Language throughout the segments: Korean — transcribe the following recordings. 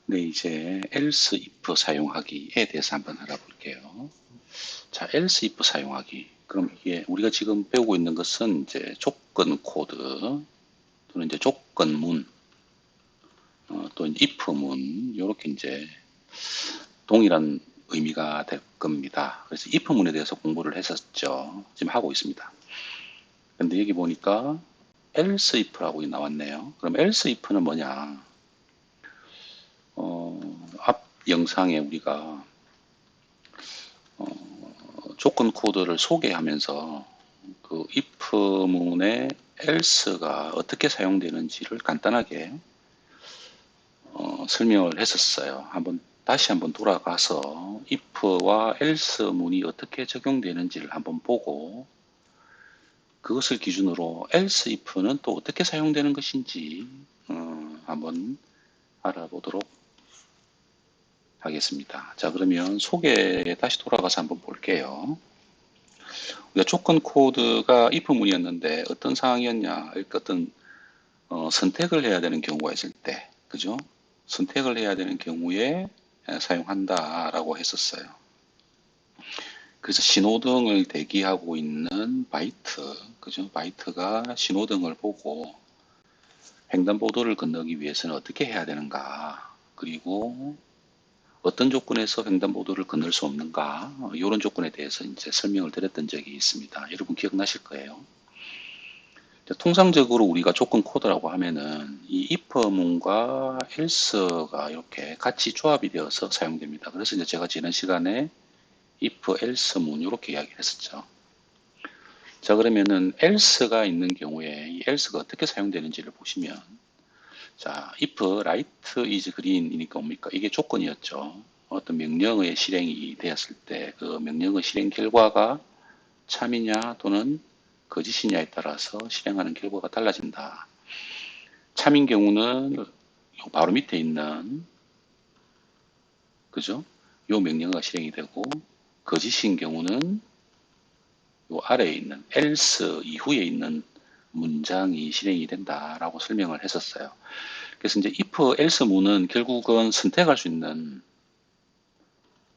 네, 이제 else if 사용하기에 대해서 한번 알아볼게요. 자, else if 사용하기. 그럼 이게 우리가 지금 배우고 있는 것은 이제 조건 코드 또는 이제 조건문, 또 이제 if문 이렇게 이제 동일한 의미가 될 겁니다. 그래서 if문에 대해서 공부를 했었죠. 지금 하고 있습니다. 근데 여기 보니까 else if라고 나왔네요. 그럼 else if는 뭐냐? 앞 영상에 우리가 조건 코드를 소개하면서 그 if문의 else가 어떻게 사용되는지를 간단하게 설명을 했었어요. 다시 한번 돌아가서 if와 else 문이 어떻게 적용되는지를 한번 보고 그것을 기준으로 else if는 또 어떻게 사용되는 것인지 한번 알아보도록 하겠습니다. 자, 그러면 소개에 다시 돌아가서 한번 볼게요. 우리가 조건 코드가 if문이었는데 어떤 상황이었냐? 그러니까 어떤 선택을 해야 되는 경우가 있을 때, 그죠? 선택을 해야 되는 경우에 사용한다라고 했었어요. 그래서 신호등을 대기하고 있는 바이트, 그죠? 바이트가 신호등을 보고 횡단보도를 건너기 위해서는 어떻게 해야 되는가? 그리고 어떤 조건에서 횡단보도를 건널 수 없는가? 이런 조건에 대해서 이제 설명을 드렸던 적이 있습니다. 여러분 기억나실 거예요. 통상적으로 우리가 조건 코드라고 하면은 이 if문과 else가 이렇게 같이 조합이 되어서 사용됩니다. 그래서 이제 제가 지난 시간에 if, else 문 이렇게 이야기를 했었죠. 자, 그러면은 else가 있는 경우에 이 else가 어떻게 사용되는지를 보시면 자, if light is green이니까 뭡니까? 이게 조건이었죠. 어떤 명령의 실행이 되었을 때 그 명령의 실행 결과가 참이냐 또는 거짓이냐에 따라서 실행하는 결과가 달라진다. 참인 경우는 바로 밑에 있는 그죠? 요 명령어가 실행이 되고 거짓인 경우는 요 아래에 있는 else 이후에 있는 문장이 실행이 된다라고 설명을 했었어요. 그래서 이제 if, else 문은 결국은 선택할 수 있는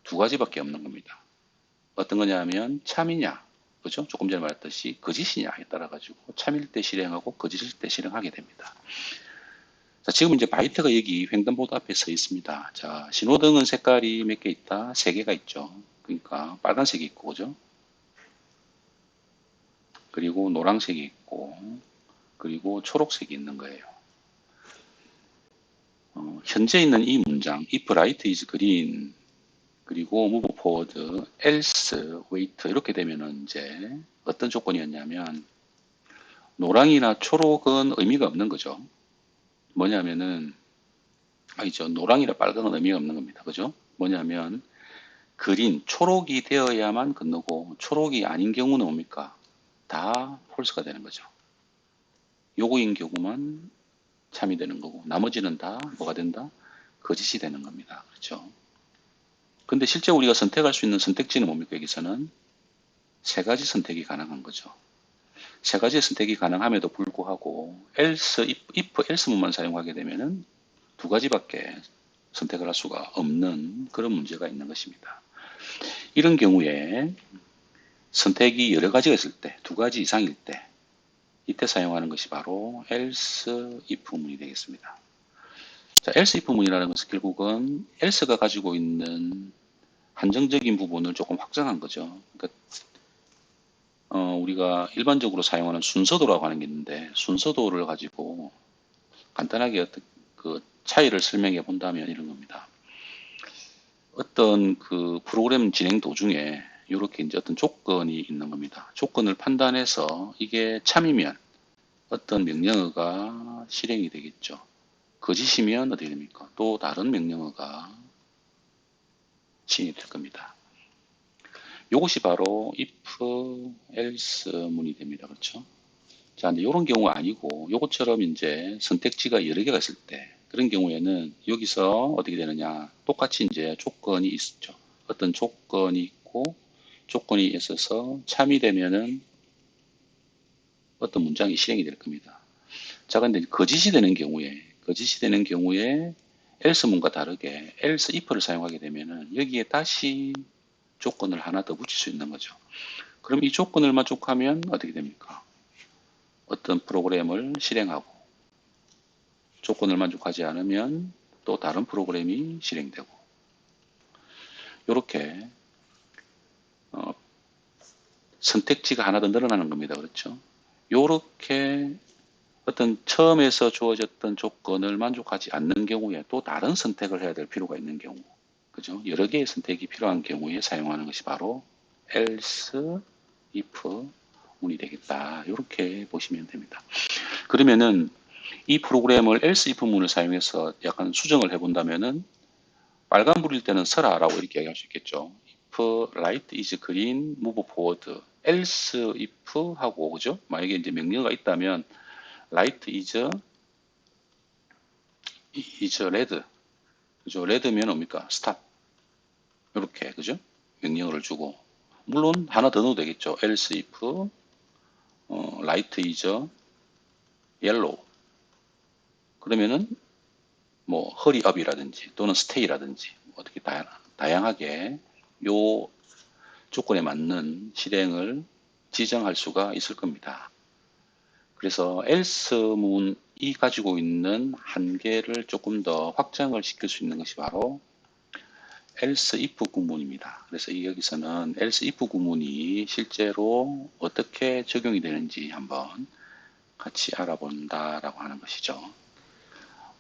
두 가지밖에 없는 겁니다. 어떤 거냐면 참이냐, 그죠? 조금 전에 말했듯이 거짓이냐에 따라 가지고 참일 때 실행하고 거짓일 때 실행하게 됩니다. 자, 지금 이제 바이트가 여기 횡단보도 앞에 서 있습니다. 자, 신호등은 색깔이 몇 개 있다? 세 개가 있죠. 그러니까 빨간색이 있고, 그죠? 그리고 노란색이 있고, 그리고 초록색이 있는 거예요. 현재 있는 이 문장, if light is green, 그리고 move forward, else wait 이렇게 되면은 이제 어떤 조건이었냐면 노랑이나 초록은 의미가 없는 거죠. 뭐냐면은 아니죠. 노랑이나 빨강은 의미가 없는 겁니다. 그죠? 뭐냐면 그린, 초록이 되어야만 건너고 초록이 아닌 경우는 뭡니까? 다 폴스가 되는 거죠. 요거인 경우만 참이 되는 거고 나머지는 다 뭐가 된다? 거짓이 되는 겁니다. 그렇죠? 근데 실제 우리가 선택할 수 있는 선택지는 뭡니까? 여기서는 세 가지 선택이 가능한 거죠. 세 가지의 선택이 가능함에도 불구하고 else, if, else문만 사용하게 되면은 두 가지밖에 선택을 할 수가 없는 그런 문제가 있는 것입니다. 이런 경우에 선택이 여러 가지가 있을 때, 두 가지 이상일 때, 이때 사용하는 것이 바로 else if 문이 되겠습니다. 자, else if 문이라는 것은 결국은 else가 가지고 있는 한정적인 부분을 조금 확장한 거죠. 그러니까 우리가 일반적으로 사용하는 순서도라고 하는 게 있는데 순서도를 가지고 간단하게 어떤 그 차이를 설명해 본다면 이런 겁니다. 어떤 그 프로그램 진행 도중에 이렇게 이제 어떤 조건이 있는 겁니다. 조건을 판단해서 이게 참이면 어떤 명령어가 실행이 되겠죠. 거짓이면 어떻게 됩니까? 또 다른 명령어가 시행이 될 겁니다. 이것이 바로 if, else 문이 됩니다. 그렇죠? 자, 근데 이런 경우가 아니고 요것처럼 이제 선택지가 여러 개가 있을 때 그런 경우에는 여기서 어떻게 되느냐 똑같이 이제 조건이 있죠. 어떤 조건이 있고 조건이 있어서 참이되면은 어떤 문장이 실행이 될 겁니다. 자, 근데 거짓이 되는 경우에 else문과 다르게 else if를 사용하게 되면은 여기에 다시 조건을 하나 더 붙일 수 있는 거죠. 그럼 이 조건을 만족하면 어떻게 됩니까? 어떤 프로그램을 실행하고 조건을 만족하지 않으면 또 다른 프로그램이 실행되고 이렇게 선택지가 하나 더 늘어나는 겁니다. 그렇죠? 이렇게 어떤 처음에서 주어졌던 조건을 만족하지 않는 경우에 또 다른 선택을 해야 될 필요가 있는 경우, 그죠? 여러 개의 선택이 필요한 경우에 사용하는 것이 바로 else, if 문이 되겠다. 이렇게 보시면 됩니다. 그러면은 이 프로그램을 else, if 문을 사용해서 약간 수정을 해본다면은 빨간불일 때는 서라라고 이렇게 얘기할 수 있겠죠. if light is green, move forward. else if 하고 그죠? 만약에 이제 명령어가 있다면 light is red. 그죠? red면 뭡니까? stop. 이렇게 그죠? 명령어를 주고 물론 하나 더 넣어도 되겠죠. else if light is yellow. 그러면은 뭐 hurry up이라든지 또는 stay라든지 어떻게 다양하게 요 조건에 맞는 실행을 지정할 수가 있을 겁니다. 그래서 else문이 가지고 있는 한계를 조금 더 확장을 시킬 수 있는 것이 바로 else if 구문입니다. 그래서 여기서는 else if 구문이 실제로 어떻게 적용이 되는지 한번 같이 알아본다라고 하는 것이죠.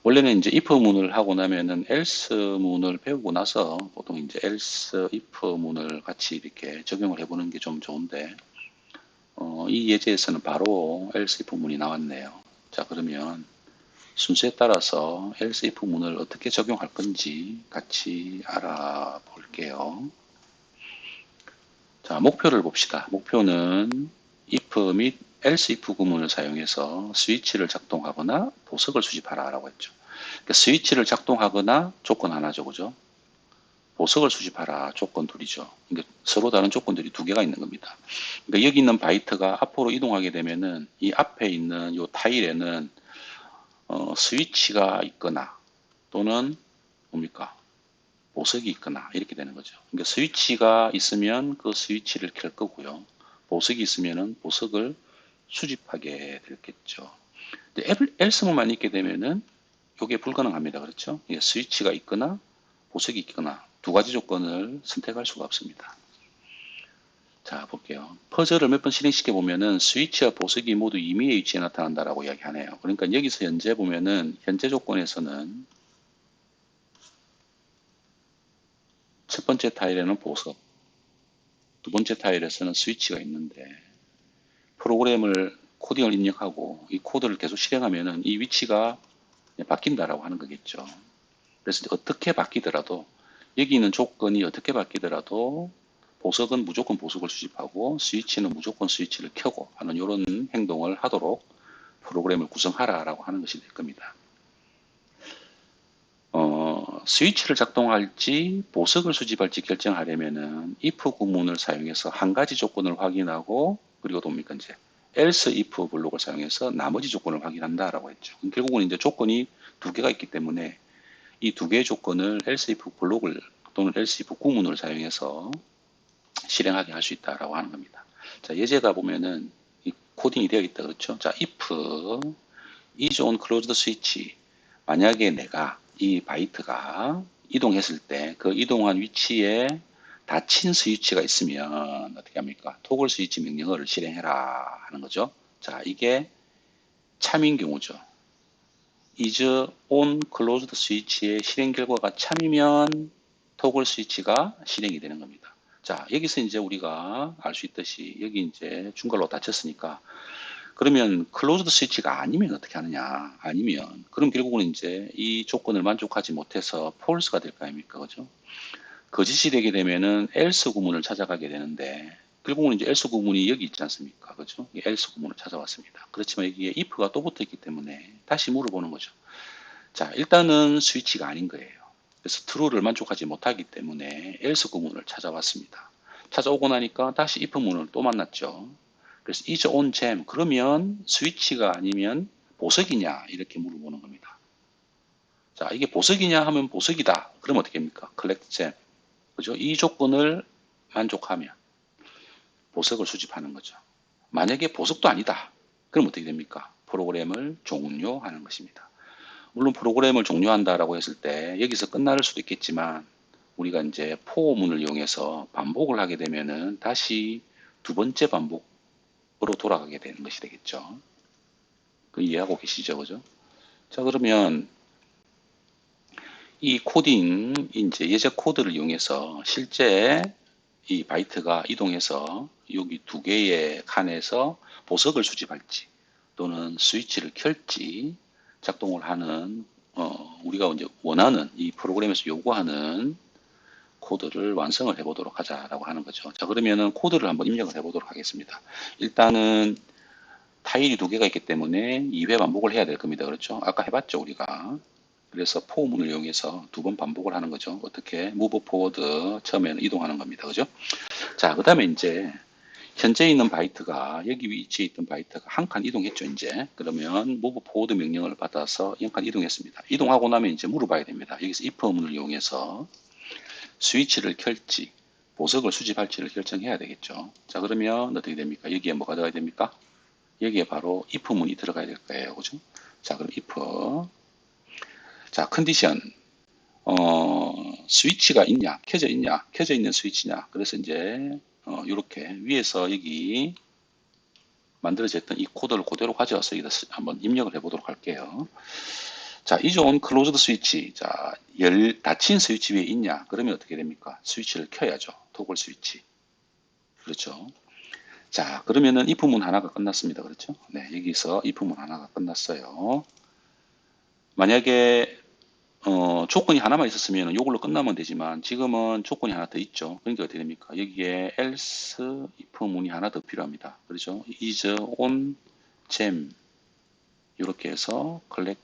원래는 이제 if 문을 하고 나면은 else 문을 배우고 나서 보통 이제 else if 문을 같이 이렇게 적용을 해보는 게 좀 좋은데 이 예제에서는 바로 else if 문이 나왔네요. 자, 그러면 순서에 따라서 else if 문을 어떻게 적용할 건지 같이 알아볼게요. 자, 목표를 봅시다. 목표는 if 및 else if 구문을 사용해서 스위치를 작동하거나 보석을 수집하라 라고 했죠. 그러니까 스위치를 작동하거나 조건 하나죠. 그죠? 보석을 수집하라 조건 둘이죠. 그러니까 서로 다른 조건들이 두 개가 있는 겁니다. 그러니까 여기 있는 바이트가 앞으로 이동하게 되면은 이 앞에 있는 이 타일에는 스위치가 있거나 또는 뭡니까? 보석이 있거나 이렇게 되는 거죠. 그러니까 스위치가 있으면 그 스위치를 켤 거고요. 보석이 있으면은 보석을 수집하게 되겠죠. else만 있게 되면은 이게 불가능합니다. 그렇죠? 스위치가 있거나 보석이 있거나 두 가지 조건을 선택할 수가 없습니다. 자, 볼게요. 퍼즐을 몇 번 실행시켜 보면은 스위치와 보석이 모두 임의의 위치에 나타난다라고 이야기하네요. 그러니까 여기서 현재 보면은 현재 조건에서는 첫 번째 타일에는 보석, 두 번째 타일에서는 스위치가 있는데 프로그램을 코딩을 입력하고 이 코드를 계속 실행하면은 이 위치가 바뀐다라고 하는 거겠죠. 그래서 어떻게 바뀌더라도 여기 있는 조건이 어떻게 바뀌더라도 보석은 무조건 보석을 수집하고 스위치는 무조건 스위치를 켜고 하는 이런 행동을 하도록 프로그램을 구성하라라고 하는 것이 될 겁니다. 스위치를 작동할지 보석을 수집할지 결정하려면은 if 구문을 사용해서 한 가지 조건을 확인하고 그리고 뭡니까 이제 else if 블록을 사용해서 나머지 조건을 확인한다라고 했죠. 결국은 이제 조건이 두 개가 있기 때문에 이 두 개의 조건을 else if 블록을 또는 else if 구문을 사용해서 실행하게 할 수 있다라고 하는 겁니다. 자, 예제가 보면은 이 코딩이 되어 있다 그렇죠? 자, if is on closed switch 만약에 내가 이 바이트가 이동했을 때 그 이동한 위치에 닫힌 스위치가 있으면 어떻게 합니까? 토글 스위치 명령어를 실행해라 하는 거죠. 자, 이게 참인 경우죠. is on closed switch의 실행 결과가 참이면 토글 스위치가 실행이 되는 겁니다. 자, 여기서 이제 우리가 알 수 있듯이 여기 이제 중괄로 닫혔으니까 그러면 클로즈드 스위치가 아니면 어떻게 하느냐? 아니면 그럼 결국은 이제 이 조건을 만족하지 못해서 폴스가 될 거 아닙니까? 그죠? 거짓이 되게 되면은 else 구문을 찾아가게 되는데 결국은 이제 else 구문이 여기 있지 않습니까? 그죠? else 구문을 찾아왔습니다. 그렇지만 여기에 if가 또 붙어 있기 때문에 다시 물어보는 거죠. 자, 일단은 스위치가 아닌 거예요. 그래서 true를 만족하지 못하기 때문에 else 구문을 찾아왔습니다. 찾아오고 나니까 다시 if 문을 또 만났죠. 그래서 is on gem 그러면 스위치가 아니면 보석이냐 이렇게 물어보는 겁니다. 자, 이게 보석이냐 하면 보석이다. 그럼 어떻게 합니까? collect gem. 그죠? 이 조건을 만족하면 보석을 수집하는 거죠. 만약에 보석도 아니다. 그럼 어떻게 됩니까? 프로그램을 종료하는 것입니다. 물론 프로그램을 종료한다라고 했을 때 여기서 끝날 수도 있겠지만 우리가 이제 포문을 이용해서 반복을 하게 되면은 다시 두 번째 반복으로 돌아가게 되는 것이 되겠죠. 그 이해하고 계시죠? 그죠? 자, 그러면 이 코딩, 이제 예제 코드를 이용해서 실제 이 바이트가 이동해서 여기 두 개의 칸에서 보석을 수집할지 또는 스위치를 켤지 작동을 하는 우리가 이제 원하는 이 프로그램에서 요구하는 코드를 완성을 해보도록 하자라고 하는 거죠. 자, 그러면은 코드를 한번 입력을 해보도록 하겠습니다. 일단은 타일이 두 개가 있기 때문에 2회 반복을 해야 될 겁니다. 그렇죠? 아까 해봤죠, 우리가. 그래서 포문을 이용해서 두 번 반복을 하는 거죠. 어떻게? move forward 처음에는 이동하는 겁니다. 그죠? 자, 그 다음에 이제 현재 있는 바이트가 여기 위치에 있던 바이트가 한 칸 이동했죠, 이제. 그러면 move forward 명령을 받아서 한 칸 이동했습니다. 이동하고 나면 이제 물어봐야 됩니다. 여기서 if문을 이용해서 스위치를 켤지 보석을 수집할지를 결정해야 되겠죠. 자, 그러면 어떻게 됩니까? 여기에 뭐가 들어가야 됩니까? 여기에 바로 if 문이 들어가야 될 거예요. 그죠? 자, 그럼 if 자, 컨디션 스위치가 있냐, 켜져 있냐, 켜져 있는 스위치냐. 그래서 이제 이렇게 위에서 여기 만들어졌던 이 코드를 그대로 가져와서 여기다 한번 입력을 해보도록 할게요. 자, 이존 클로즈드 스위치. 자, 닫힌 스위치 위에 있냐? 그러면 어떻게 됩니까? 스위치를 켜야죠. 토글 스위치. 그렇죠. 자, 그러면은 if 문 하나가 끝났습니다. 그렇죠? 네, 여기서 if 문 하나가 끝났어요. 만약에 조건이 하나만 있었으면 이걸로 끝나면 되지만 지금은 조건이 하나 더 있죠. 그러니까 어떻게 됩니까? 여기에 else if 문이 하나 더 필요합니다. 그렇죠? is on gem 이렇게 해서 collect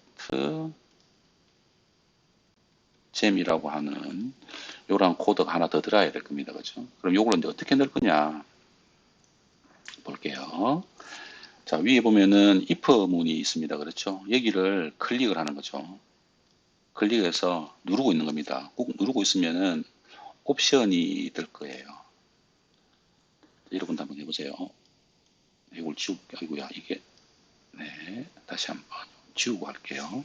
gem이라고 하는 요런 코드가 하나 더 들어야 될 겁니다. 그죠? 그럼 요걸 이제 어떻게 넣을 거냐 볼게요. 자, 위에 보면은 if 문이 있습니다. 그렇죠? 여기를 클릭을 하는 거죠. 클릭해서 누르고 있는 겁니다. 꾹 누르고 있으면은 옵션이 될 거예요. 여러분도 한번 해보세요. 이걸 지울게. 아이고야, 이게. 네. 다시 한번 지우고 할게요.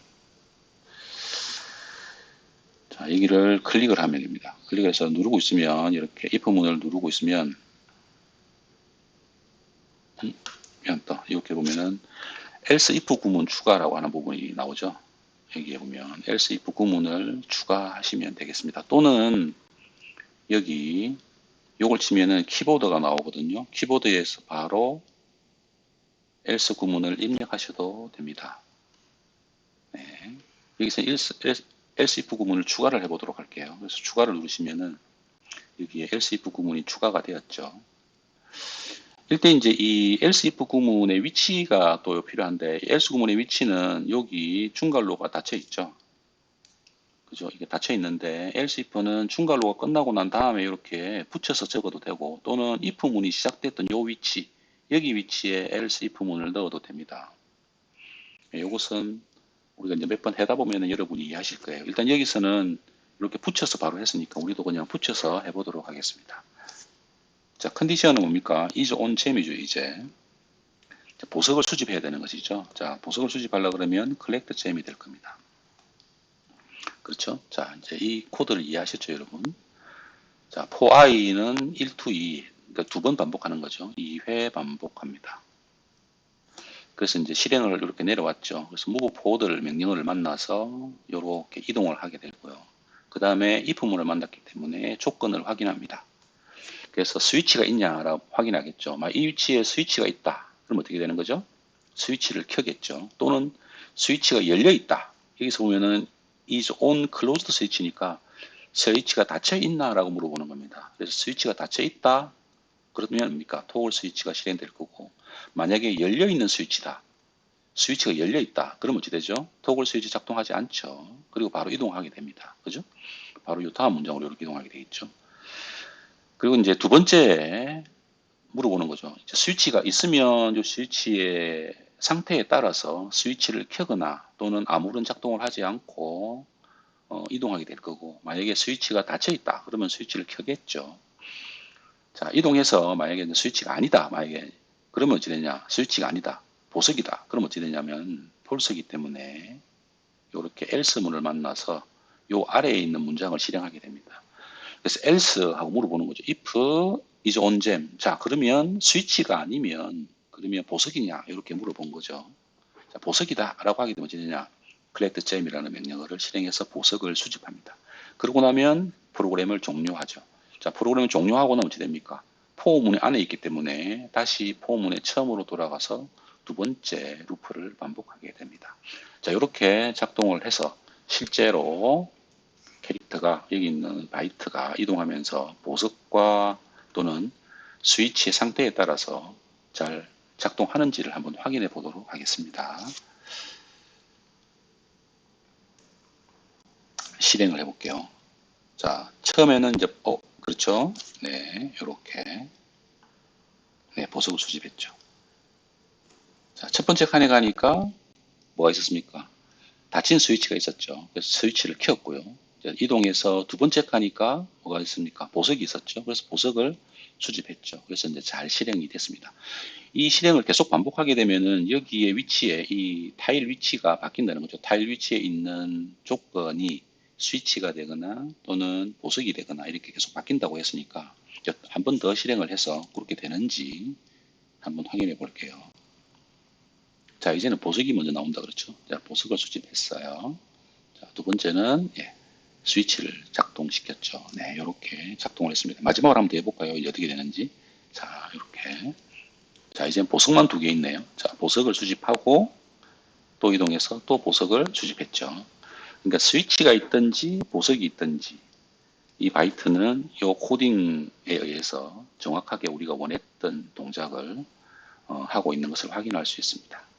자, 여기를 클릭을 하면 됩니다. 클릭해서 누르고 있으면, 이렇게 if 문을 누르고 있으면, 또, 이렇게 보면은, else if 구문 추가라고 하는 부분이 나오죠. 여기에 보면, else if 구문을 추가하시면 되겠습니다. 또는, 여기, 요걸 치면은 키보드가 나오거든요. 키보드에서 바로 else 구문을 입력하셔도 됩니다. 네. 여기서 else if 구문을 추가를 해보도록 할게요. 그래서 추가를 누르시면은 여기에 else if 구문이 추가가 되었죠. 일단 이제 이 else if 구문의 위치가 또 필요한데 else 구문의 위치는 여기 중괄호가 닫혀 있죠. 그죠? 이게 닫혀 있는데 else if는 중괄호가 끝나고 난 다음에 이렇게 붙여서 적어도 되고 또는 if 문이 시작됐던 요 위치 여기 위치에 else if 문을 넣어도 됩니다. 이것은 우리가 이제 몇 번 하다 보면 여러분이 이해하실 거예요. 일단 여기서는 이렇게 붙여서 바로 했으니까 우리도 그냥 붙여서 해보도록 하겠습니다. 자, 컨디션은 뭡니까? is on gem이죠, 이제. 자, 보석을 수집해야 되는 것이죠. 자, 보석을 수집하려고 그러면 collect gem이 될 겁니다. 그렇죠? 자, 이제 이 코드를 이해하셨죠, 여러분? 자, for i는 1 to 2, 그러니까 두 번 반복하는 거죠. 2회 반복합니다. 그래서 이제 실행을 이렇게 내려왔죠. 그래서 move forward 명령어를 만나서 이렇게 이동을 하게 되고요. 그 다음에 if문을 만났기 때문에 조건을 확인합니다. 그래서 스위치가 있냐라고 확인하겠죠. 이 위치에 스위치가 있다. 그럼 어떻게 되는 거죠? 스위치를 켜겠죠. 또는 스위치가 열려 있다. 여기서 보면은 is on closed 스위치니까 스위치가 닫혀 있나라고 물어보는 겁니다. 그래서 스위치가 닫혀 있다. 그러면 뭡니까? 토글 스위치가 실행될 거고 만약에 열려 있는 스위치다. 스위치가 열려 있다. 그럼 어찌 되죠? 토글 스위치 작동하지 않죠. 그리고 바로 이동하게 됩니다. 그죠? 바로 이 다음 문장으로 이렇게 이동하게 되겠죠. 그리고 이제 두 번째 물어보는 거죠. 이제 스위치가 있으면 이 스위치의 상태에 따라서 스위치를 켜거나 또는 아무런 작동을 하지 않고 이동하게 될 거고, 만약에 스위치가 닫혀 있다 그러면 스위치를 켜겠죠. 자, 이동해서 만약에 스위치가 아니다, 만약에 그러면 어찌 되냐, 스위치가 아니다, 보석이다, 그럼 어찌 되냐면 폴스이기 때문에 이렇게 else 문을 만나서 요 아래에 있는 문장을 실행하게 됩니다. 그래서 else 하고 물어보는 거죠. if is on gem. 자, 그러면 스위치가 아니면 그러면 보석이냐 이렇게 물어본 거죠. 자, 보석이다 라고 하게 되면 어찌 되냐, collect gem이라는 명령어를 실행해서 보석을 수집합니다. 그러고 나면 프로그램을 종료하죠. 자, 프로그램을 종료하고 나면 어찌 됩니까? 포문의 안에 있기 때문에 다시 포문의 처음으로 돌아가서 두 번째 루프를 반복하게 됩니다. 자, 이렇게 작동을 해서 실제로 캐릭터가 여기 있는 바이트가 이동하면서 보석과 또는 스위치의 상태에 따라서 잘 작동하는지를 한번 확인해 보도록 하겠습니다. 실행을 해 볼게요. 자, 처음에는 이제 그렇죠. 네, 이렇게 네, 보석을 수집했죠. 자, 첫 번째 칸에 가니까 뭐가 있었습니까? 닫힌 스위치가 있었죠. 그래서 스위치를 켰고요. 이동해서 두 번째 칸이니까 뭐가 있습니까? 보석이 있었죠. 그래서 보석을 수집했죠. 그래서 이제 잘 실행이 됐습니다. 이 실행을 계속 반복하게 되면은 여기에 위치에 이 타일 위치가 바뀐다는 거죠. 타일 위치에 있는 조건이 스위치가 되거나 또는 보석이 되거나 이렇게 계속 바뀐다고 했으니까 한 번 더 실행을 해서 그렇게 되는지 한번 확인해 볼게요. 자, 이제는 보석이 먼저 나온다 그렇죠. 자, 보석을 수집했어요. 자, 두 번째는 스위치를 작동시켰죠. 네, 이렇게 작동을 했습니다. 마지막으로 한번 더 해볼까요? 이제 어떻게 되는지. 자, 이렇게. 자, 이제 보석만 두 개 있네요. 자, 보석을 수집하고 또 이동해서 또 보석을 수집했죠. 그러니까 스위치가 있든지 보석이 있든지 이 바이트는 이 코딩에 의해서 정확하게 우리가 원했던 동작을 하고 있는 것을 확인할 수 있습니다.